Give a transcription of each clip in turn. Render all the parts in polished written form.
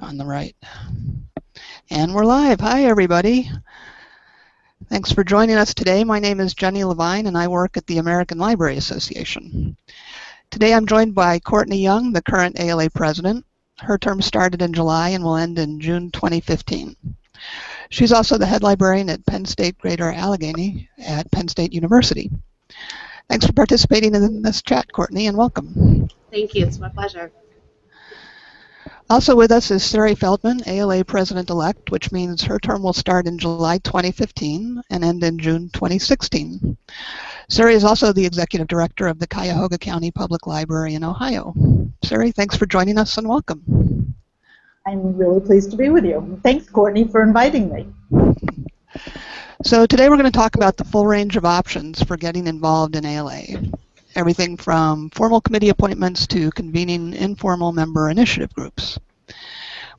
On the right. And we're live. Hi, everybody. Thanks for joining us today. My name is Jenny Levine, and I work at the American Library Association. Today I'm joined by Courtney Young, the current ALA president. Her term started in July and will end in June 2015. She's also the head librarian at Penn State Greater Allegheny at Penn State University. Thanks for participating in this chat, Courtney, and welcome. Thank you. It's my pleasure. Also with us is Sari Feldman, ALA President-elect, which means her term will start in July 2015 and end in June 2016. Sari is also the Executive Director of the Cuyahoga County Public Library in Ohio. Sari, thanks for joining us and welcome. I'm really pleased to be with you. Thanks, Courtney, for inviting me. So today we're going to talk about the full range of options for getting involved in ALA. Everything from formal committee appointments to convening informal member initiative groups.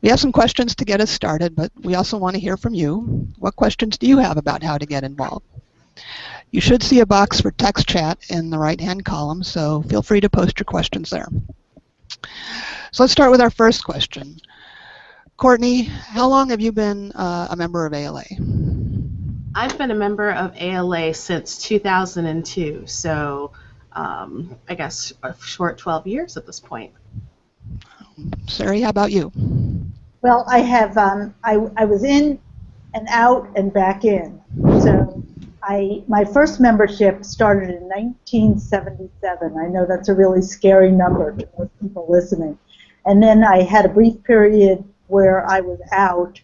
We have some questions to get us started, but we also want to hear from you. What questions do you have about how to get involved? You should see a box for text chat in the right-hand column, so feel free to post your questions there. So let's start with our first question. Courtney, how long have you been a member of ALA? I've been a member of ALA since 2002, so I guess a short 12 years at this point. Sari, how about you? Well, I have. I was in and out and back in. So my first membership started in 1977. I know that's a really scary number to most people listening. And then I had a brief period where I was out,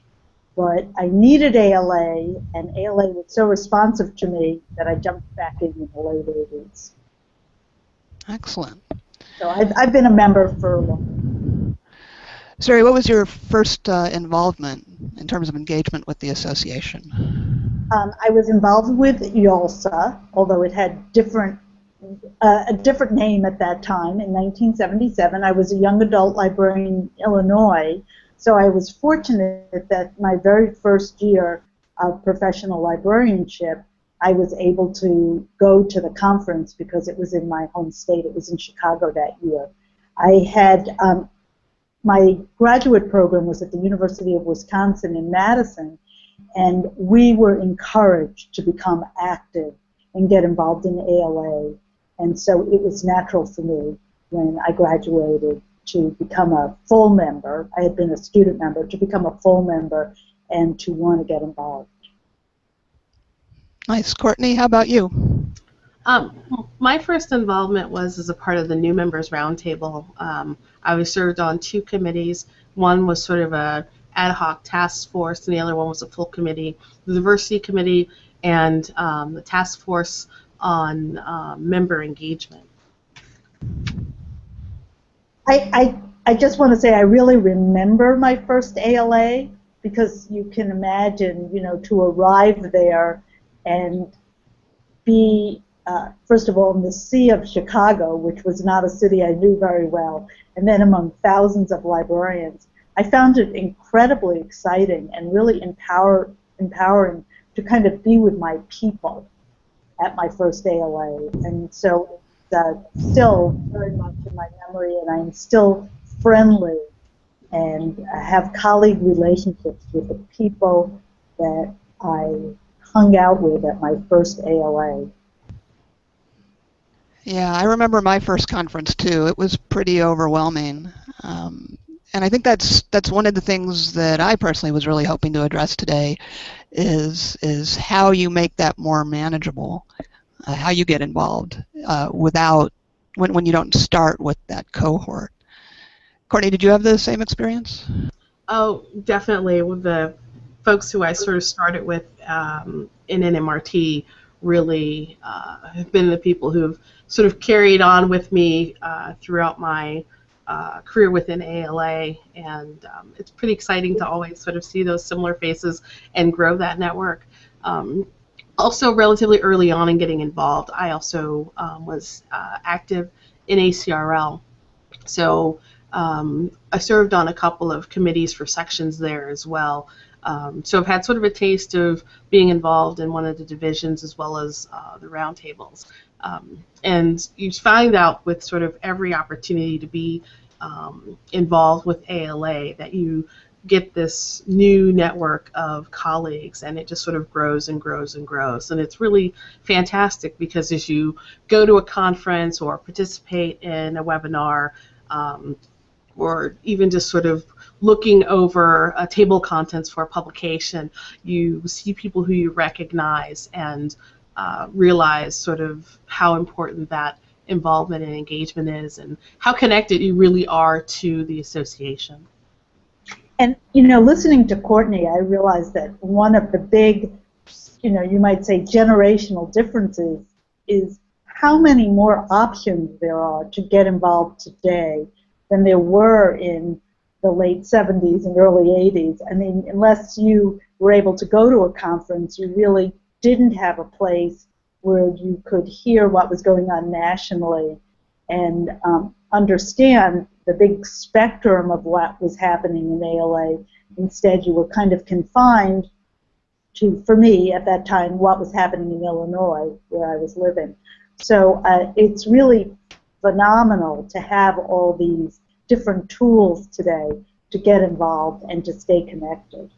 but I needed ALA, and ALA was so responsive to me that I jumped back in the late 80s. Excellent. So I've been a member for a long time. Sari, what was your first involvement in terms of engagement with the association? I was involved with YALSA, although it had a different name at that time. In 1977, I was a young adult librarian in Illinois, so I was fortunate that my very first year of professional librarianship, I was able to go to the conference because it was in my home state. It was in Chicago that year. I had my graduate program was at the University of Wisconsin in Madison, and we were encouraged to become active and get involved in ALA. And so it was natural for me when I graduated to become a full member. I had been a student member, to become a full member and to want to get involved. Nice. Courtney, how about you? My first involvement was as a part of the New Members Roundtable. I was served on two committees. One was sort of a ad hoc task force, and the other one was a full committee, the Diversity Committee and the task force on member engagement. I just want to say I really remember my first ALA, because you can imagine, to arrive there and be, first of all, in the sea of Chicago, which was not a city I knew very well, and then among thousands of librarians. I found it incredibly exciting and really empowering to kind of be with my people at my first ALA. And so it's still very much in my memory, and I'm still friendly and have colleague relationships with the people that I hung out with at my first ALA. Yeah, I remember my first conference too. It was pretty overwhelming. And I think that's one of the things that I personally was really hoping to address today is how you make that more manageable, how you get involved without when you don't start with that cohort. Courtney, did you have the same experience? Oh, definitely. With the folks who I sort of started with in NMRT really have been the people who've sort of carried on with me throughout my career within ALA, and it's pretty exciting to always sort of see those similar faces and grow that network. Also, relatively early on in getting involved, I also was active in ACRL. So I served on a couple of committees for sections there as well. So I've had sort of a taste of being involved in one of the divisions as well as the roundtables. And you find out with sort of every opportunity to be involved with ALA, that you get this new network of colleagues, and it just sort of grows and grows and grows. And it's really fantastic because as you go to a conference or participate in a webinar, or even just sort of looking over table contents for a publication, you see people who you recognize and realize sort of how important that involvement and engagement is, and how connected you really are to the association. And, you know, listening to Courtney, I realized that one of the big, you know, you might say generational differences is how many more options there are to get involved today than there were in the late 70s and early 80s. I mean, unless you were able to go to a conference, you really didn't have a place where you could hear what was going on nationally and understand the big spectrum of what was happening in ALA. Instead, you were kind of confined to, for me at that time, what was happening in Illinois, where I was living. So it's really phenomenal to have all these different tools today to get involved and to stay connected.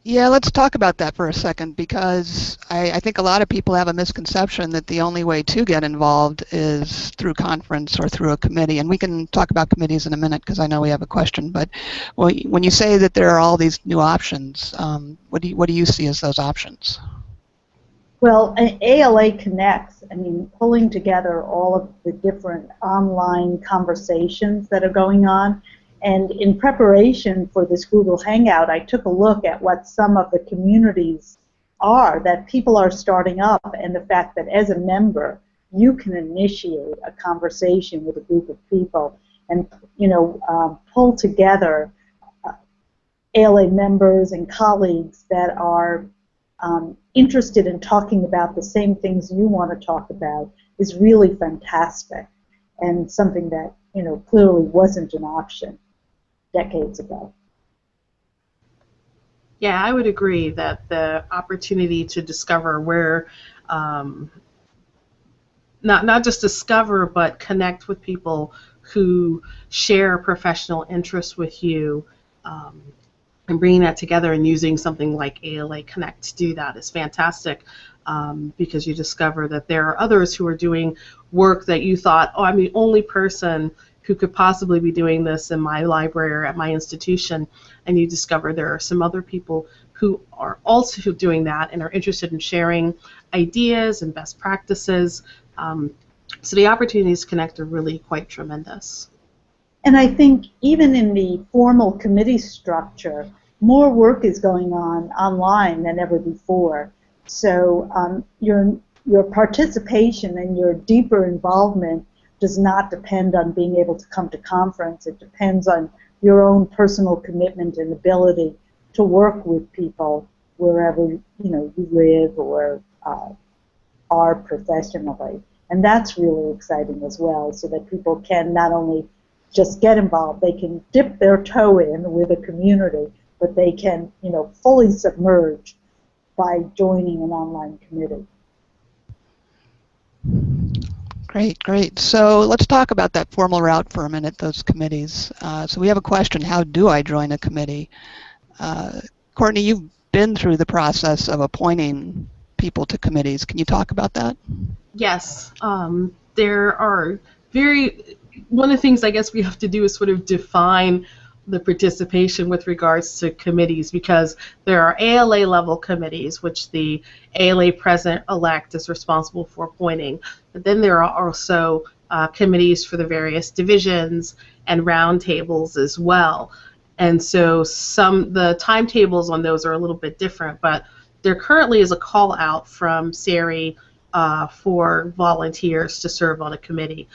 Yeah, let's talk about that for a second, because I think a lot of people have a misconception that the only way to get involved is through conference or through a committee. And we can talk about committees in a minute because I know we have a question. But when you say that there are all these new options, what do you see as those options? Well, ALA Connects, I mean, pulling together all of the different online conversations that are going on. And in preparation for this Google Hangout, I took a look at what some of the communities are that people are starting up, and the fact that as a member, you can initiate a conversation with a group of people and, you know, pull together ALA members and colleagues that are interested in talking about the same things you want to talk about is really fantastic, and something that, you know, clearly wasn't an option decades ago. Yeah, I would agree that the opportunity to discover where, not just discover, but connect with people who share professional interests with you, and bringing that together and using something like ALA Connect to do that is fantastic, because you discover that there are others who are doing work that you thought, oh, I'm the only person who could possibly be doing this in my library or at my institution, and you discover there are some other people who are also doing that and are interested in sharing ideas and best practices. So the opportunities to connect are really quite tremendous. And I think even in the formal committee structure, more work is going on online than ever before. So your participation and your deeper involvement does not depend on being able to come to conference. It depends on your own personal commitment and ability to work with people wherever, you know, you live or are professionally. And that's really exciting as well, so that people can not only just get involved, they can dip their toe in with a community, but they can, you know, fully submerge by joining an online committee. Great, great. So let's talk about that formal route for a minute, those committees. So we have a question, how do I join a committee? Courtney, you've been through the process of appointing people to committees. Can you talk about that? Yes. There are one of the things I guess we have to do is sort of define the participation with regards to committees, because there are ALA level committees, which the ALA president-elect is responsible for appointing, but then there are also committees for the various divisions and roundtables as well. And so the timetables on those are a little bit different, but there currently is a call out from Sari for volunteers to serve on a committee.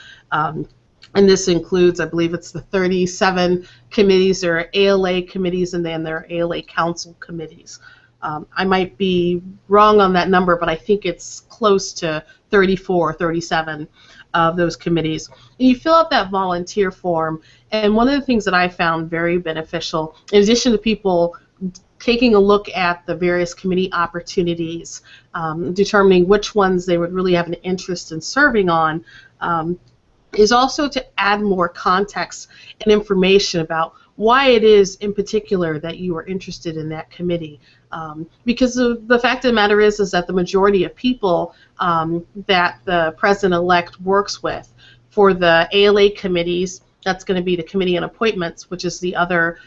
And this includes, I believe it's the 37 committees. There are ALA committees, and then there are ALA council committees. I might be wrong on that number, but I think it's close to 34, 37 of those committees. And you fill out that volunteer form, and one of the things that I found very beneficial, in addition to people taking a look at the various committee opportunities, determining which ones they would really have an interest in serving on, is also to add more context and information about why it is in particular that you are interested in that committee. Because the fact of the matter is that the majority of people that the president-elect works with for the ALA committees, that's going to be the Committee on Appointments, which is the other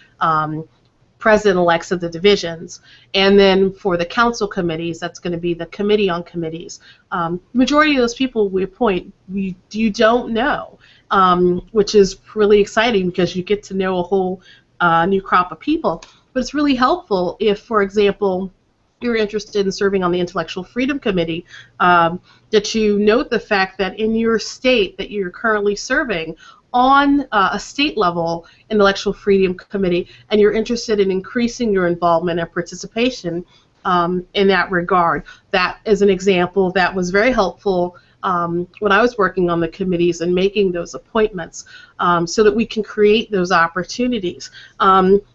president-elects of the divisions, and then for the council committees, that's going to be the Committee on Committees. The majority of those people we appoint, you don't know, which is really exciting because you get to know a whole new crop of people. But it's really helpful if, for example, you're interested in serving on the Intellectual Freedom Committee, that you note the fact that in your state that you're currently serving on a state level Intellectual Freedom Committee, and you're interested in increasing your involvement and participation in that regard. That is an example that was very helpful when I was working on the committees and making those appointments, so that we can create those opportunities.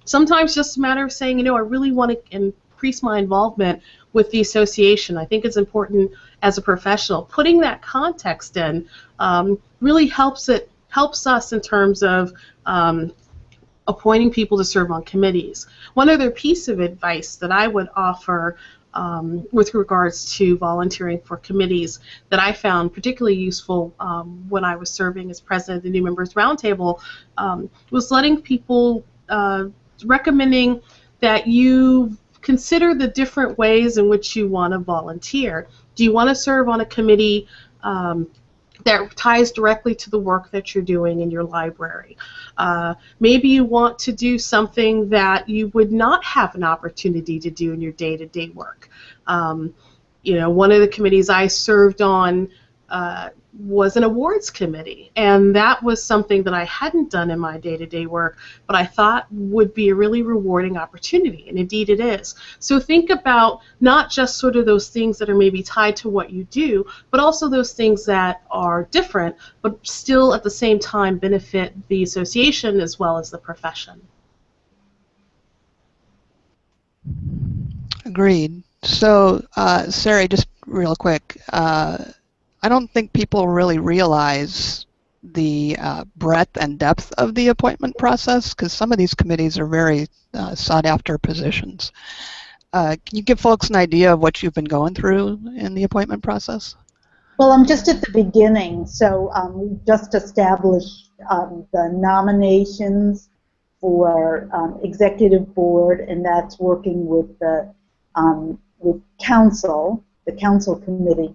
Sometimes just a matter of saying, you know, I really want to increase my involvement with the association. I think it's important as a professional. Putting that context in really helps us in terms of appointing people to serve on committees. One other piece of advice that I would offer with regards to volunteering for committees that I found particularly useful when I was serving as president of the New Members Roundtable was letting people, recommending that you consider the different ways in which you want to volunteer. Do you want to serve on a committee that ties directly to the work that you're doing in your library? Maybe you want to do something that you would not have an opportunity to do in your day-to-day work. You know, one of the committees I served on was an awards committee, and that was something that I hadn't done in my day-to-day work, but I thought would be a really rewarding opportunity, and indeed it is. So think about not just sort of those things that are maybe tied to what you do, but also those things that are different, but still at the same time benefit the association as well as the profession. Agreed. So, Sari, just real quick, I don't think people really realize the breadth and depth of the appointment process, because some of these committees are very sought-after positions. Can you give folks an idea of what you've been going through in the appointment process? Well, I'm just at the beginning, so we just established the nominations for executive board, and that's working with the council, the council committee.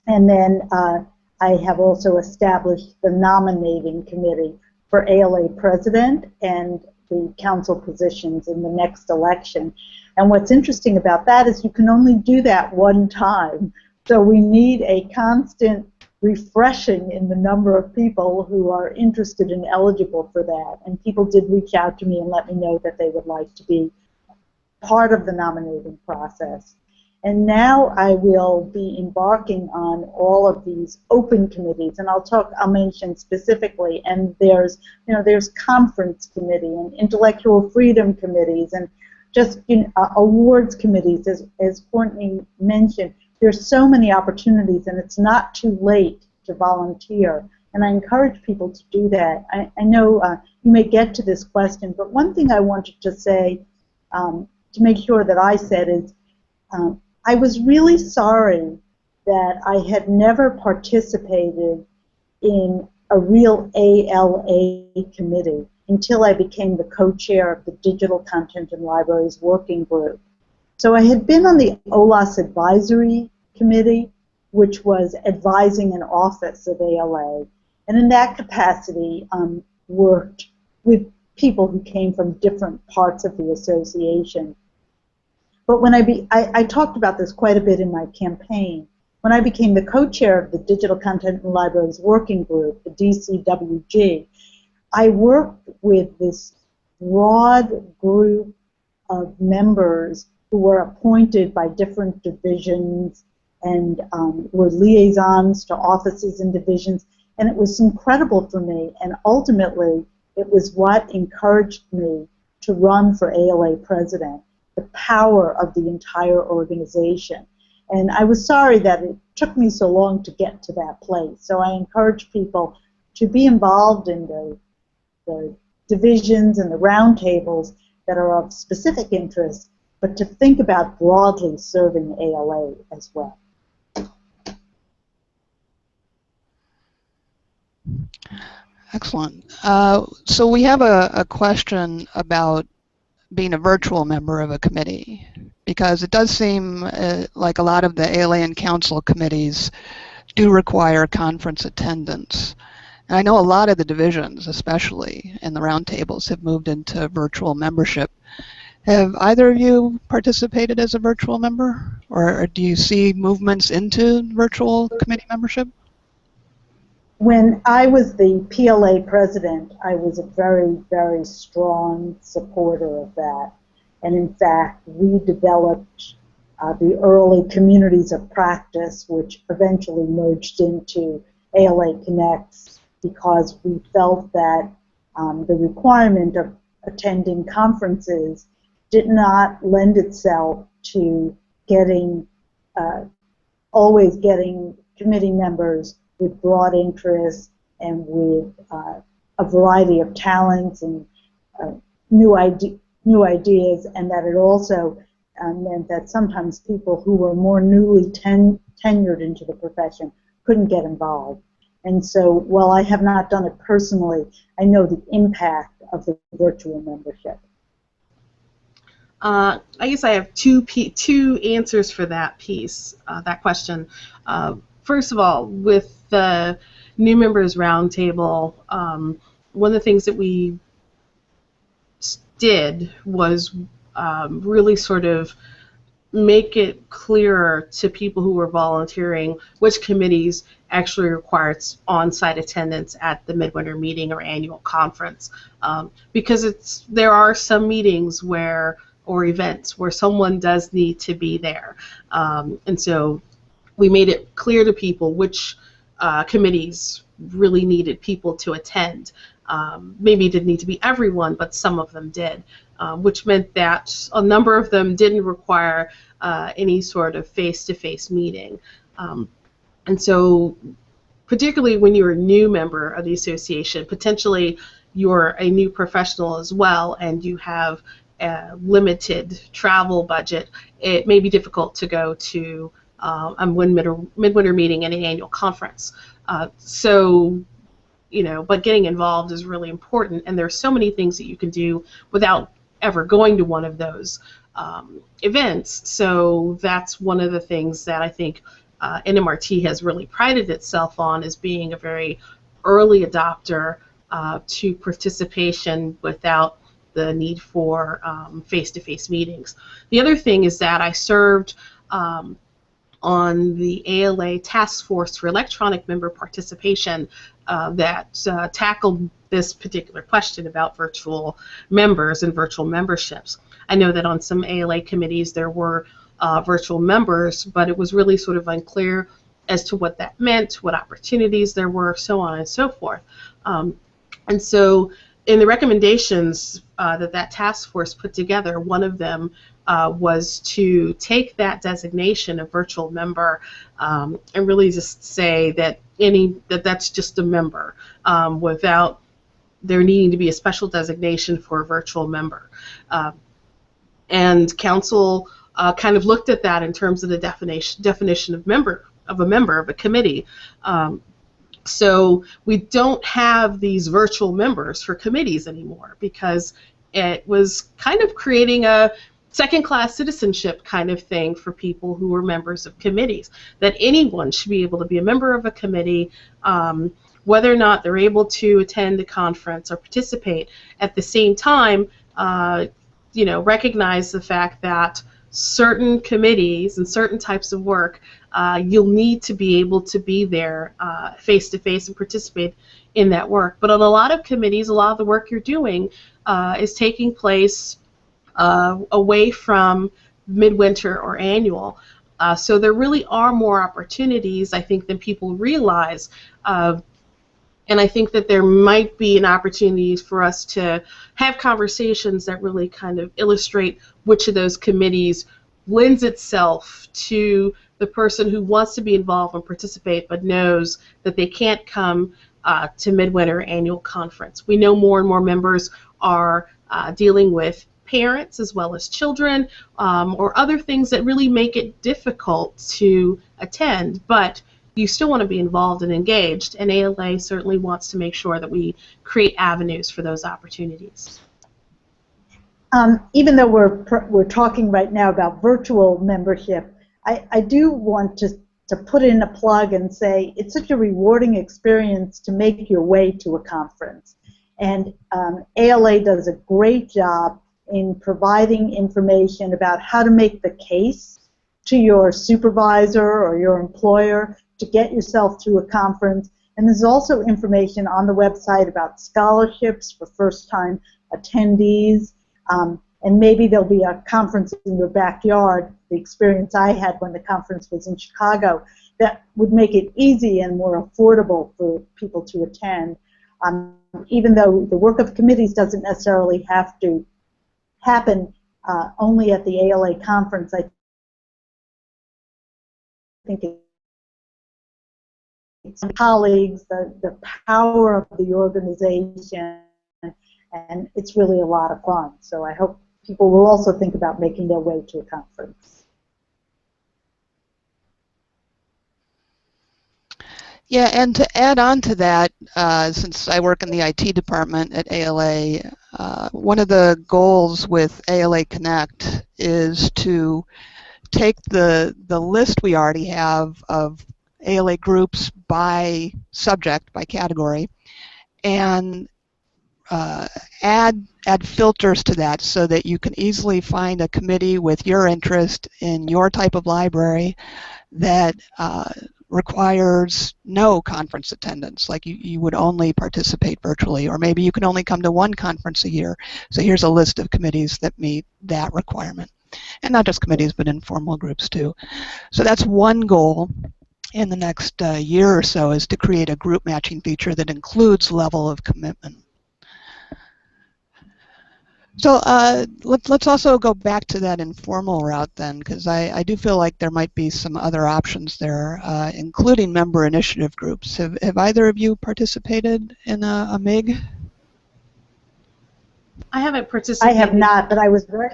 And then I have also established the nominating committee for ALA president and the council positions in the next election. And what's interesting about that is you can only do that one time. So we need a constant refreshing in the number of people who are interested and eligible for that. And people did reach out to me and let me know that they would like to be part of the nominating process. And now I will be embarking on all of these open committees, and I'll mention specifically. And there's conference committee and intellectual freedom committees, and just awards committees, as Courtney mentioned. There's so many opportunities, and it's not too late to volunteer. And I encourage people to do that. I know you may get to this question, but one thing I wanted to say to make sure that I said is, I was really sorry that I had never participated in a real ALA committee until I became the co-chair of the Digital Content and Libraries Working Group. So I had been on the OLAS Advisory Committee, which was advising an office of ALA, and in that capacity worked with people who came from different parts of the association. But when I talked about this quite a bit in my campaign. When I became the co-chair of the Digital Content and Libraries Working Group, the DCWG, I worked with this broad group of members who were appointed by different divisions and were liaisons to offices and divisions, and it was incredible for me, and ultimately it was what encouraged me to run for ALA president, the power of the entire organization. And I was sorry that it took me so long to get to that place. So I encourage people to be involved in the divisions and the roundtables that are of specific interest, but to think about broadly serving ALA as well. Excellent. So we have a question about being a virtual member of a committee, because it does seem like a lot of the ALA and council committees do require conference attendance. And I know a lot of the divisions, especially in the roundtables, have moved into virtual membership. Have either of you participated as a virtual member, or do you see movements into virtual committee membership? When I was the PLA president, I was a very, very strong supporter of that. And in fact, we developed the early communities of practice, which eventually merged into ALA Connects, because we felt that the requirement of attending conferences did not lend itself to always getting committee members with broad interests and with a variety of talents and new ideas, and that it also meant that sometimes people who were more newly tenured into the profession couldn't get involved. And so, while I have not done it personally, I know the impact of the virtual membership. I guess I have two answers for that piece, that question. First of all, with the new members roundtable, one of the things that we did was really sort of make it clearer to people who were volunteering which committees actually required on-site attendance at the midwinter meeting or annual conference, because there are some meetings or events where someone does need to be there, and so we made it clear to people which committees really needed people to attend. Maybe it didn't need to be everyone, but some of them did, which meant that a number of them didn't require any sort of face-to-face meeting. And so, particularly when you're a new member of the association, potentially you're a new professional as well, and you have a limited travel budget, it may be difficult to go to a midwinter meeting and an annual conference. So, but getting involved is really important, and there's so many things that you can do without ever going to one of those events. So that's one of the things that I think NMRT has really prided itself on, as being a very early adopter to participation without the need for face-to-face meetings. The other thing is that I served on the ALA Task Force for Electronic Member Participation that tackled this particular question about virtual members and virtual memberships. I know that on some ALA committees there were virtual members, but it was really sort of unclear as to what that meant, what opportunities there were, so on and so forth. And so in the recommendations that task force put together, one of them was to take that designation of virtual member and really just say that that's just a member, without there needing to be a special designation for a virtual member. And council kind of looked at that in terms of the definition of a member of a committee. So we don't have these virtual members for committees anymore, because it was kind of creating a second-class citizenship kind of thing for people who were members of committees, that anyone should be able to be a member of a committee, whether or not they're able to attend a conference or participate. At the same time, recognize the fact that certain committees and certain types of work, you'll need to be able to be there face-to-face and participate in that work. But on a lot of committees, a lot of the work you're doing is taking place away from midwinter or annual. So there really are more opportunities, I think, than people realize. And I think that there might be an opportunity for us to have conversations that really kind of illustrate which of those committees lends itself to the person who wants to be involved and participate but knows that they can't come to Midwinter Annual Conference. We know more and more members are dealing with parents as well as children, or other things that really make it difficult to attend, but you still want to be involved and engaged, and ALA certainly wants to make sure that we create avenues for those opportunities. Even though we're talking right now about virtual membership, I do want to put in a plug and say it's such a rewarding experience to make your way to a conference. And ALA does a great job in providing information about how to make the case to your supervisor or your employer to get yourself through a conference. And there's also information on the website about scholarships for first-time attendees. And maybe there'll be a conference in your backyard, the experience I had when the conference was in Chicago, that would make it easy and more affordable for people to attend. Even though the work of committees doesn't necessarily have to happen only at the ALA conference, I think it's colleagues, the power of the organization, and it's really a lot of fun. So I hope people will also think about making their way to a conference. Yeah, and to add on to that, since I work in the IT department at ALA, one of the goals with ALA Connect is to take the list we already have of ALA groups by subject, by category, and add filters to that so that you can easily find a committee with your interest in your type of library that requires no conference attendance, like you would only participate virtually, or maybe you can only come to one conference a year. So here's a list of committees that meet that requirement. And not just committees, but informal groups too. So that's one goal in the next year or so, is to create a group matching feature that includes level of commitment. So let's also go back to that informal route then, because I do feel like there might be some other options there, including member initiative groups. Have either of you participated in a MIG? I haven't participated. I have not, but I was very...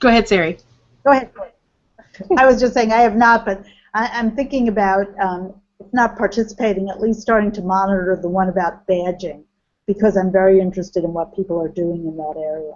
Go ahead, Sari. Go ahead. I was just saying I have not, but I'm thinking about, if not participating, at least starting to monitor the one about badging, because I'm very interested in what people are doing in that area.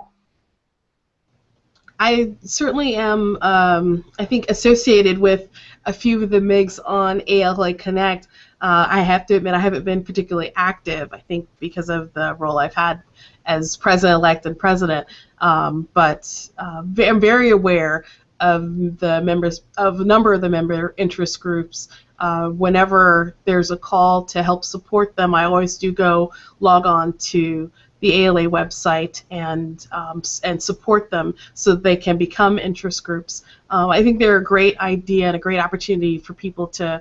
I certainly am, I think, associated with a few of the MIGs on ALA Connect. I have to admit I haven't been particularly active, I think, because of the role I've had as president-elect and president, but I'm very aware of the members, of a number of the member interest groups. Whenever there's a call to help support them, I always do go log on to the ALA website and support them so that they can become interest groups. I think they're a great idea and a great opportunity for people to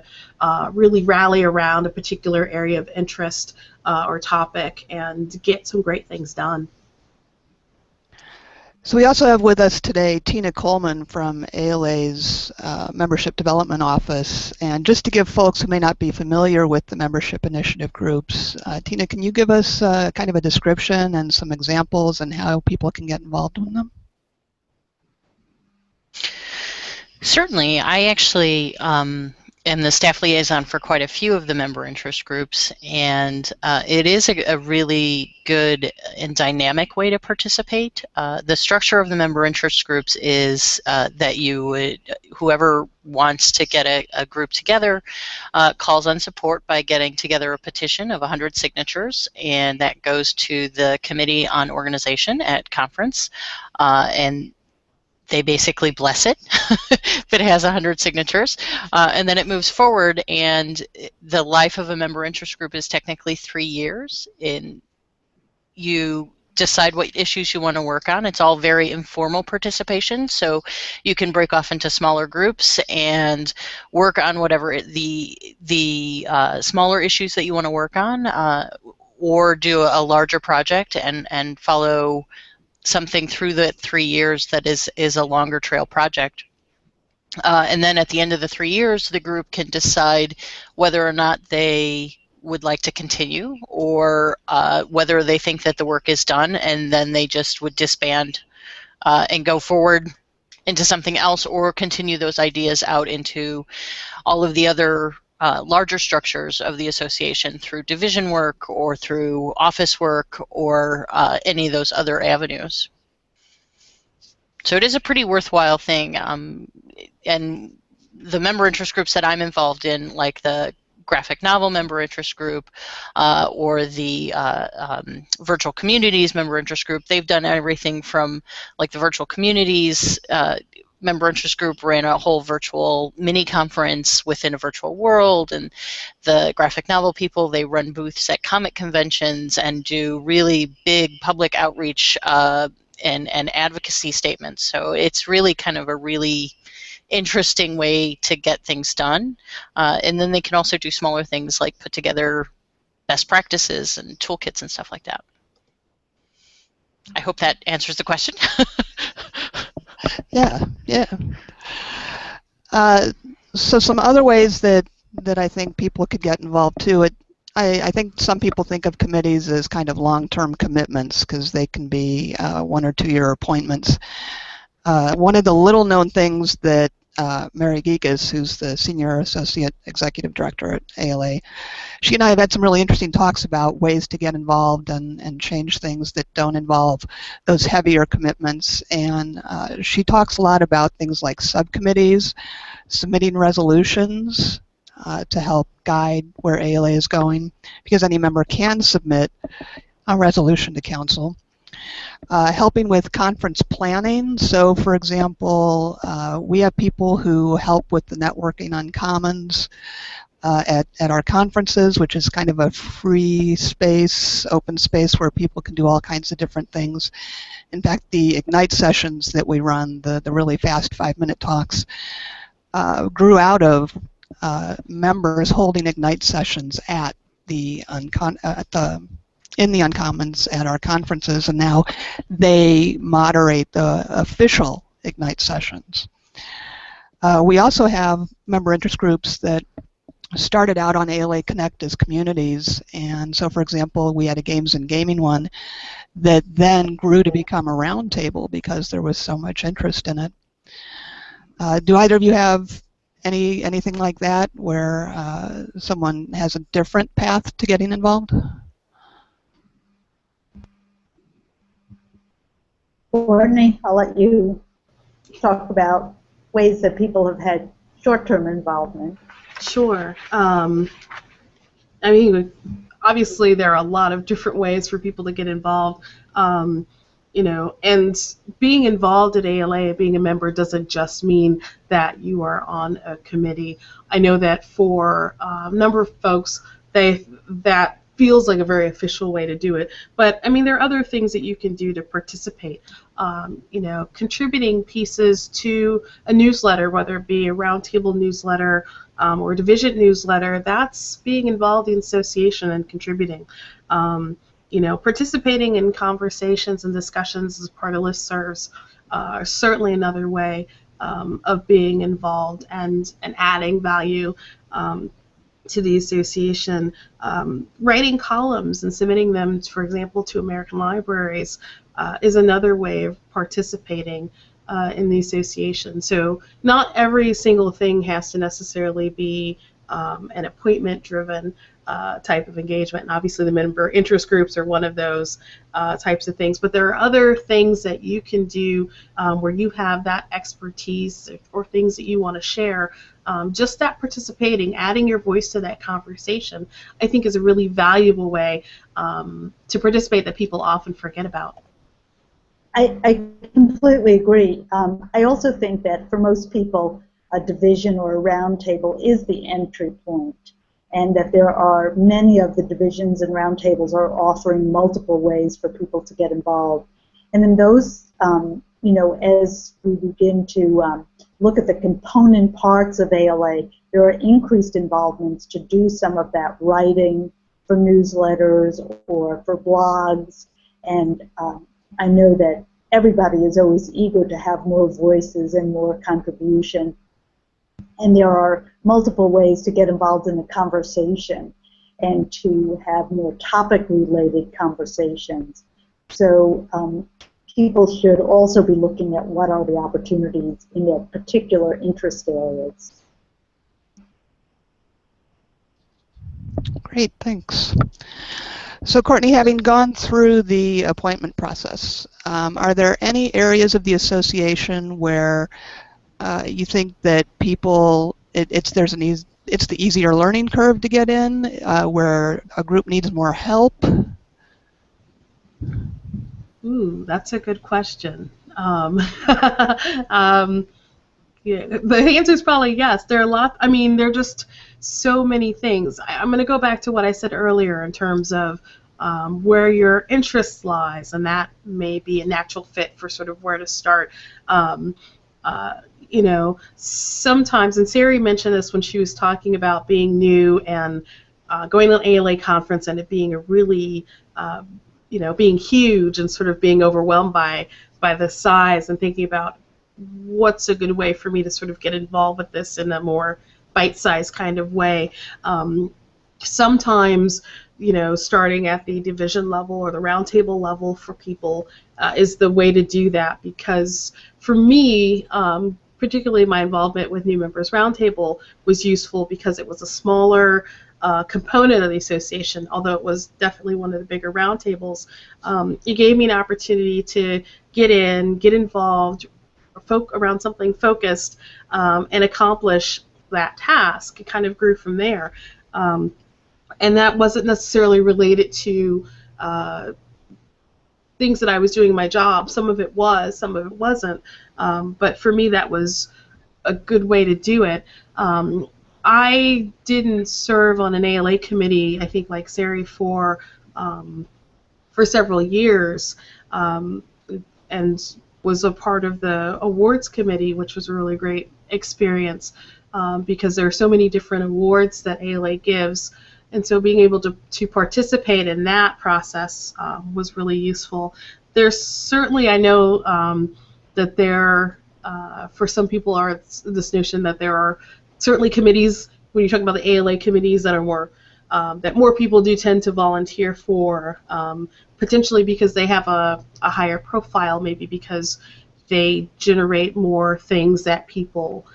really rally around a particular area of interest or topic and get some great things done. So we also have with us today Tina Coleman from ALA's Membership Development Office. And just to give folks who may not be familiar with the membership initiative groups, Tina, can you give us kind of a description and some examples and how people can get involved in them? Certainly. I actually am the staff liaison for quite a few of the member interest groups, and it is a really good and dynamic way to participate. The structure of the member interest groups is that you would, whoever wants to get a group together calls on support by getting together a petition of 100 signatures, and that goes to the Committee on Organization at conference, and they basically bless it if it has 100 signatures, and then it moves forward, and the life of a member interest group is technically 3 years. You decide what issues you want to work on. It's all very informal participation, so you can break off into smaller groups and work on whatever the smaller issues that you want to work on, or do a larger project and follow something through the 3 years that is a longer trail project. And then at the end of the 3 years, the group can decide whether or not they would like to continue, or whether they think that the work is done and then they just would disband and go forward into something else, or continue those ideas out into all of the other larger structures of the association through division work or through office work or any of those other avenues. So it is a pretty worthwhile thing. And the member interest groups that I'm involved in, like the graphic novel member interest group or the virtual communities member interest group, they've done everything from, like, the virtual communities member interest group ran a whole virtual mini conference within a virtual world, and the graphic novel people, they run booths at comic conventions and do really big public outreach and advocacy statements. So it's really kind of a really interesting way to get things done. And then they can also do smaller things like put together best practices and toolkits and stuff like that. I hope that answers the question. Yeah. So some other ways that I think people could get involved too. I think some people think of committees as kind of long-term commitments because they can be 1 or 2 year appointments. One of the little-known things that Mary Geekus, who's the Senior Associate Executive Director at ALA, she and I have had some really interesting talks about ways to get involved and change things that don't involve those heavier commitments. And she talks a lot about things like subcommittees, submitting resolutions to help guide where ALA is going, because any member can submit a resolution to council. Helping with conference planning. So, for example, we have people who help with the networking on Commons at our conferences, which is kind of a free space, open space where people can do all kinds of different things. In fact, the Ignite sessions that we run, the really fast 5-minute talks, grew out of members holding Ignite sessions at the in the Uncommons at our conferences, and now they moderate the official Ignite sessions. We also have member interest groups that started out on ALA Connect as communities, and so, for example, we had a games and gaming one that then grew to become a roundtable because there was so much interest in it. Do either of you have anything like that where someone has a different path to getting involved? Courtney, I'll let you talk about ways that people have had short-term involvement. Sure. I mean, obviously there are a lot of different ways for people to get involved. You know, and being involved at ALA, being a member, doesn't just mean that you are on a committee. I know that for a number of folks, that feels like a very official way to do it. But I mean, there are other things that you can do to participate. You know, contributing pieces to a newsletter, whether it be a roundtable newsletter or a division newsletter, that's being involved in association and contributing. You know, participating in conversations and discussions as part of listservs are certainly another way of being involved and adding value to the association. Writing columns and submitting them, for example, to American libraries is another way of participating in the association. So not every single thing has to necessarily be an appointment-driven type of engagement, and obviously the member interest groups are one of those types of things, but there are other things that you can do where you have that expertise or things that you want to share. Just that participating, adding your voice to that conversation, I think is a really valuable way to participate that people often forget about. I completely agree. I also think that for most people, a division or a roundtable is the entry point, and that there are many of the divisions and roundtables are offering multiple ways for people to get involved. And in those, you know, as we begin to look at the component parts of ALA, there are increased involvements to do some of that writing for newsletters or for blogs, and I know that everybody is always eager to have more voices and more contribution. And there are multiple ways to get involved in the conversation. and to have more topic-related conversations. So people should also be looking at what are the opportunities in their particular interest areas. Great, thanks. So Courtney, having gone through the appointment process, are there any areas of the association where you think that people, it's the easier learning curve to get in, where a group needs more help? Ooh, that's a good question. Yeah, the answer is probably yes. There are a lot. I mean, there are just so many things. I'm going to go back to what I said earlier in terms of where your interest lies, and that may be a natural fit for sort of where to start. You know, sometimes, and Sari mentioned this when she was talking about being new and going to an ALA conference and it being a really, you know, being huge and sort of being overwhelmed by the size, and thinking about what's a good way for me to sort of get involved with this in a more bite-sized kind of way. Sometimes, you know, starting at the division level or the roundtable level for people is the way to do that, because for me, particularly my involvement with New Members Roundtable was useful because it was a smaller component of the association, although it was definitely one of the bigger roundtables. It gave me an opportunity to get involved, around something focused, and accomplish that task. It kind of grew from there. And that wasn't necessarily related to things that I was doing in my job. Some of it was, some of it wasn't. But for me, that was a good way to do it. I didn't serve on an ALA committee, I think, like Sari, for several years, and was a part of the awards committee, which was a really great experience, because there are so many different awards that ALA gives, and so being able to participate in that process was really useful. There's certainly, I know that there, for some people, are this notion that there are certainly committees, when you're talking about the ALA committees, that are more, that more people do tend to volunteer for, potentially because they have a higher profile, maybe because they generate more things that people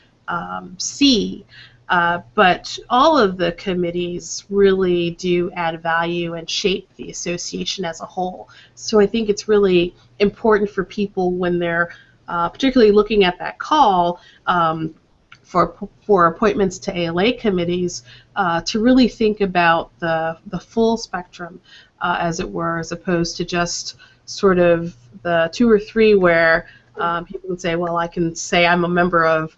see. But all of the committees really do add value and shape the association as a whole. So I think it's really important for people when they're particularly looking at that call for appointments to ALA committees, to really think about the full spectrum, as it were, as opposed to just sort of the 2 or 3 where people would say, well, I can say I'm a member of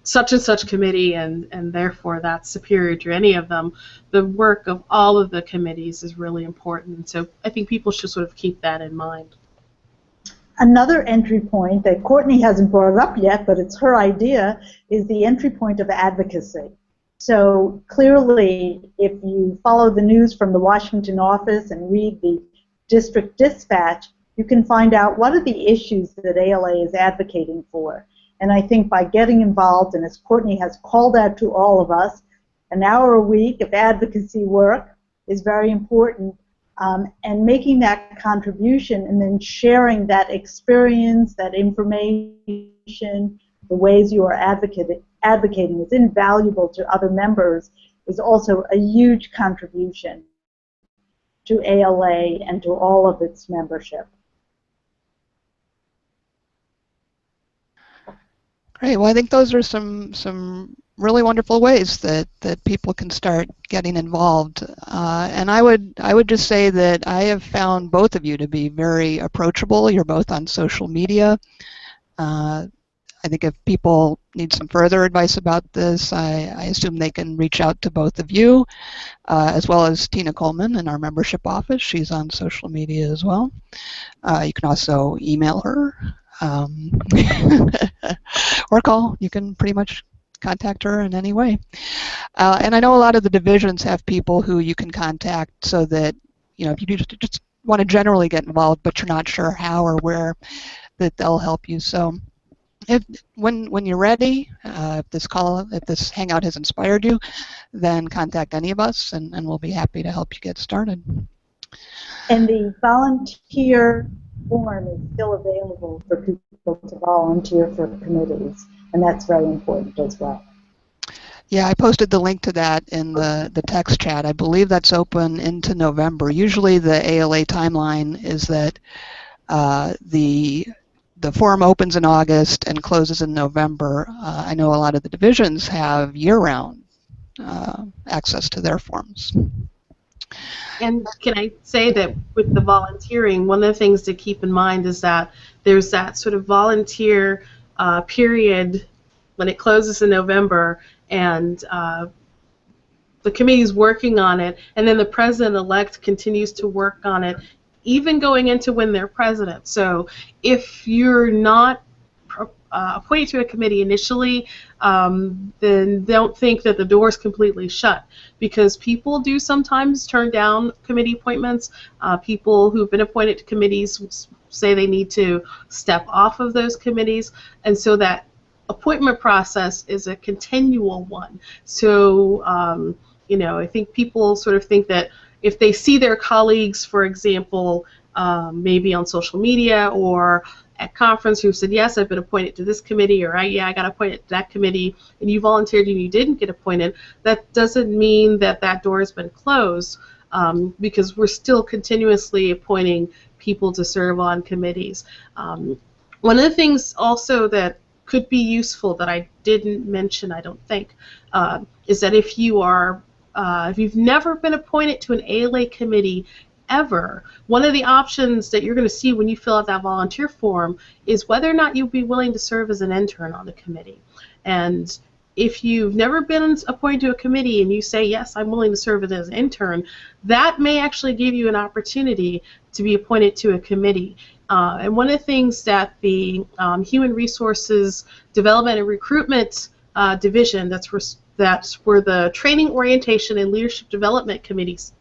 such and such committee, and therefore that's superior to any of them. The work of all of the committees is really important, so I think people should sort of keep that in mind. Another entry point that Courtney hasn't brought up yet, but it's her idea, is the entry point of advocacy. So clearly, if you follow the news from the Washington office and read the district dispatch, you can find out what are the issues that ALA is advocating for. And I think by getting involved, and as Courtney has called out to all of us, an hour a week of advocacy work is very important. And making that contribution and then sharing that experience, that information, the ways you are advocating is invaluable to other members, is also a huge contribution to ALA and to all of its membership. Great. Well, I think those are some really wonderful ways that people can start getting involved. And I would just say that I have found both of you to be very approachable. You're both on social media. I think if people need some further advice about this, I assume they can reach out to both of you, as well as Tina Coleman in our membership office. She's on social media as well. You can also email her. Or call. You can pretty much contact her in any way. And I know a lot of the divisions have people who you can contact, so that, you know, if you just want to generally get involved but you're not sure how or where, that they'll help you. So When you're ready, if this hangout has inspired you, then contact any of us, and we'll be happy to help you get started. And the volunteer form is still available for people to volunteer for committees, and that's very important as well. Yeah, I posted the link to that in the text chat. I believe that's open into November. Usually the ALA timeline is that the forum opens in August and closes in November. I know a lot of the divisions have year-round access to their forms. And can I say that with the volunteering, one of the things to keep in mind is that there's that sort of volunteer period when it closes in November, and the committee's working on it, and then the president-elect continues to work on it, even going into when they're president. So if you're not appointed to a committee initially, then don't think that the door's completely shut, because people do sometimes turn down committee appointments. People who've been appointed to committees say they need to step off of those committees, and so that appointment process is a continual one. So I think people sort of think that if they see their colleagues, for example, maybe on social media or at conference who said, yes, I've been appointed to this committee, or I got appointed to that committee, and you volunteered and you didn't get appointed, that doesn't mean that that door has been closed, because we're still continuously appointing people to serve on committees. One of the things also that could be useful that I didn't mention, I don't think, is that if you've never been appointed to an ALA committee ever, one of the options that you're going to see when you fill out that volunteer form is whether or not you'll be willing to serve as an intern on the committee. And if you've never been appointed to a committee and you say, yes, I'm willing to serve as an intern, that may actually give you an opportunity to be appointed to a committee. And one of the things that the Human Resources Development and Recruitment Division, that's where the Training, Orientation, and Leadership Development Committees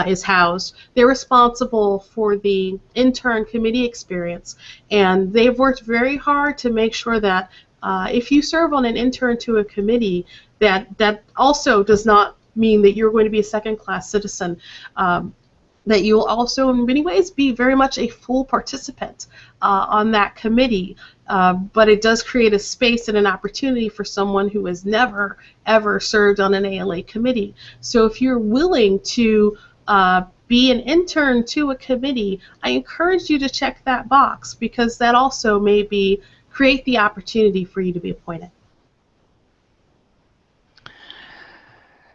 is housed. They're responsible for the intern committee experience, and they've worked very hard to make sure that if you serve on an intern to a committee, that also does not mean that you're going to be a second-class citizen. That you'll also, in many ways, be very much a full participant on that committee. But it does create a space and an opportunity for someone who has never, ever served on an ALA committee. So if you're willing to be an intern to a committee, I encourage you to check that box, because that also may create the opportunity for you to be appointed.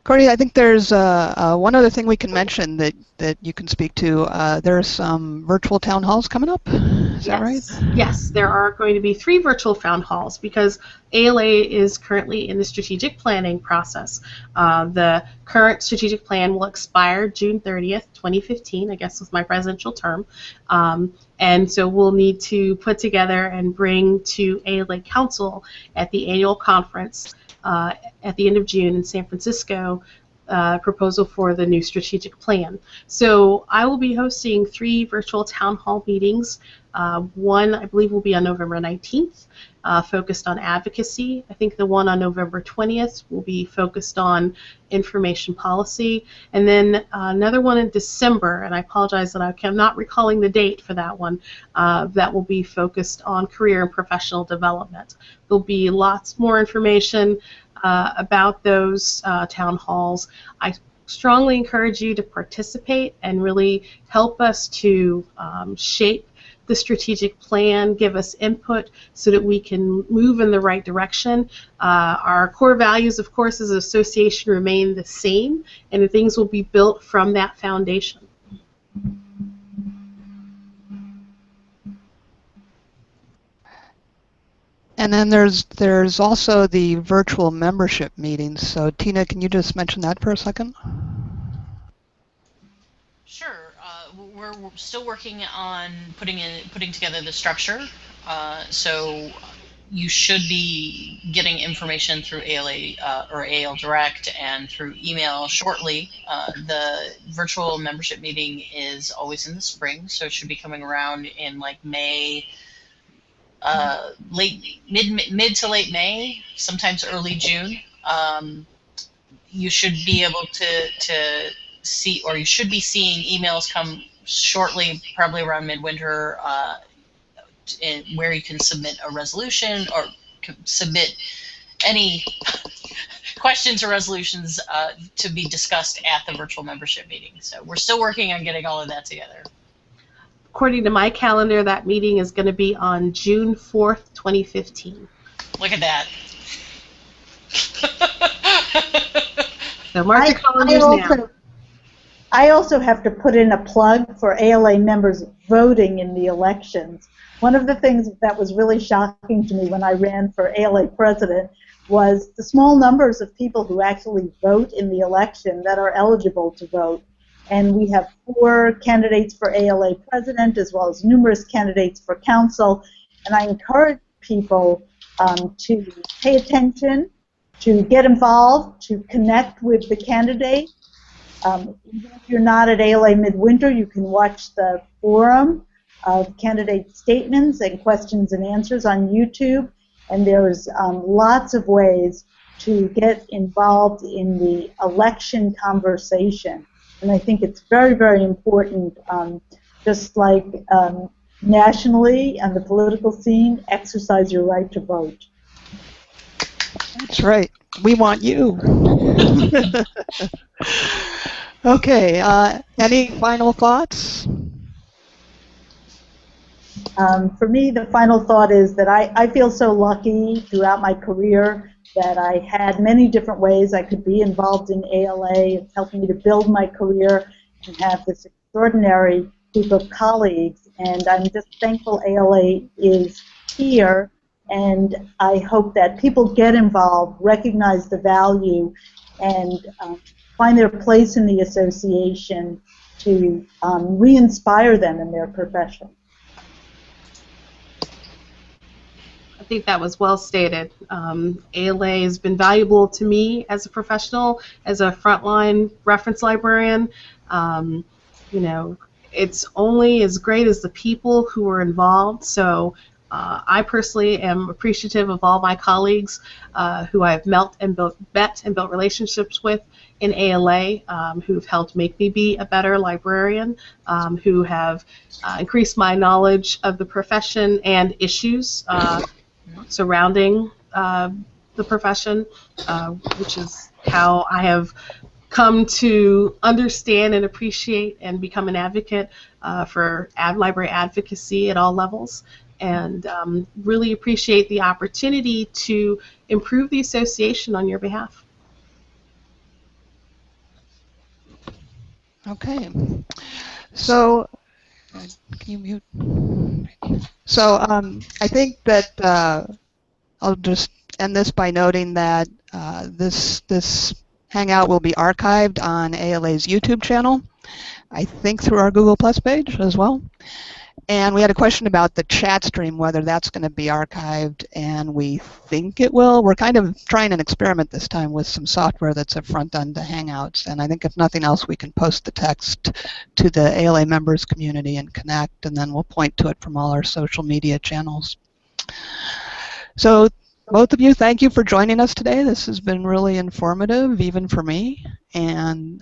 Courtney, I think there's one other thing we can mention that you can speak to. There's some virtual town halls coming up. Is that right? Yes, there are going to be 3 virtual town halls because ALA is currently in the strategic planning process. The current strategic plan will expire June 30th, 2015, I guess was my presidential term. And so we'll need to put together and bring to ALA Council at the annual conference at the end of June in San Francisco, proposal for the new strategic plan. So I will be hosting 3 virtual town hall meetings. One, I believe, will be on November 19th, focused on advocacy. I think the one on November 20th will be focused on information policy. And then another one in December, and I apologize that I'm not recalling the date for that one, that will be focused on career and professional development. There'll be lots more information about those town halls. I strongly encourage you to participate and really help us to shape the strategic plan, give us input so that we can move in the right direction. Our core values, of course, as an association remain the same, and things will be built from that foundation. And then there's also the virtual membership meetings. So Tina, can you just mention that for a second? Sure. We're still working on putting together the structure. So you should be getting information through ALA or AL Direct and through email shortly. The virtual membership meeting is always in the spring, so it should be coming around in like May, mid to late May, sometimes early June. You should be able to see, or you should be seeing emails come shortly, probably around midwinter, where you can submit a resolution or submit any questions or resolutions to be discussed at the virtual membership meeting. So we're still working on getting all of that together. According to my calendar, that meeting is going to be on June 4th, 2015. Look at that. So mark your calendars now. I also have to put in a plug for ALA members voting in the elections. One of the things that was really shocking to me when I ran for ALA president was the small numbers of people who actually vote in the election that are eligible to vote. And we have 4 candidates for ALA president as well as numerous candidates for council. And I encourage people to pay attention, to get involved, to connect with the candidate. Even if you're not at ALA Midwinter, you can watch the forum of candidate statements and questions and answers on YouTube. And there's lots of ways to get involved in the election conversation. And I think it's very, very important, just like nationally on the political scene, exercise your right to vote. That's right. We want you. Okay. Any final thoughts? For me, the final thought is that I feel so lucky throughout my career that I had many different ways I could be involved in ALA. It's helped me to build my career and have this extraordinary group of colleagues. And I'm just thankful ALA is here. And I hope that people get involved, recognize the value, and find their place in the association to re-inspire them in their profession. I think that was well stated. ALA has been valuable to me as a professional, as a frontline reference librarian. You know, it's only as great as the people who are involved. So I personally am appreciative of all my colleagues who I've met and built relationships with in ALA, who've helped make me be a better librarian, who have increased my knowledge of the profession and issues surrounding the profession, which is how I have come to understand and appreciate and become an advocate for library advocacy at all levels, and really appreciate the opportunity to improve the association on your behalf. Okay. So, can you mute? So I think that I'll just end this by noting that this Hangout will be archived on ALA's YouTube channel, I think through our Google Plus page as well. And we had a question about the chat stream, whether that's going to be archived, and we think it will. We're kind of trying an experiment this time with some software that's a front end to Hangouts, and I think if nothing else, we can post the text to the ALA members community and connect, and then we'll point to it from all our social media channels. So both of you, thank you for joining us today. This has been really informative, even for me, and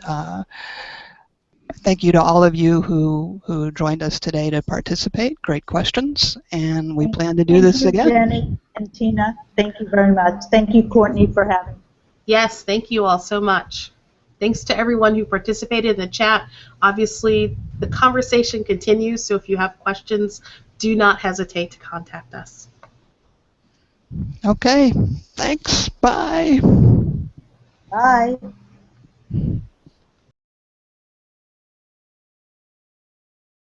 thank you to all of you who joined us today to participate. Great questions, and we plan to do this again. Thank you, Jenny and Tina. Thank you very much. Thank you, Courtney, for having me. Yes, thank you all so much. Thanks to everyone who participated in the chat. Obviously, the conversation continues, so if you have questions, do not hesitate to contact us. Okay, thanks. Bye. Bye.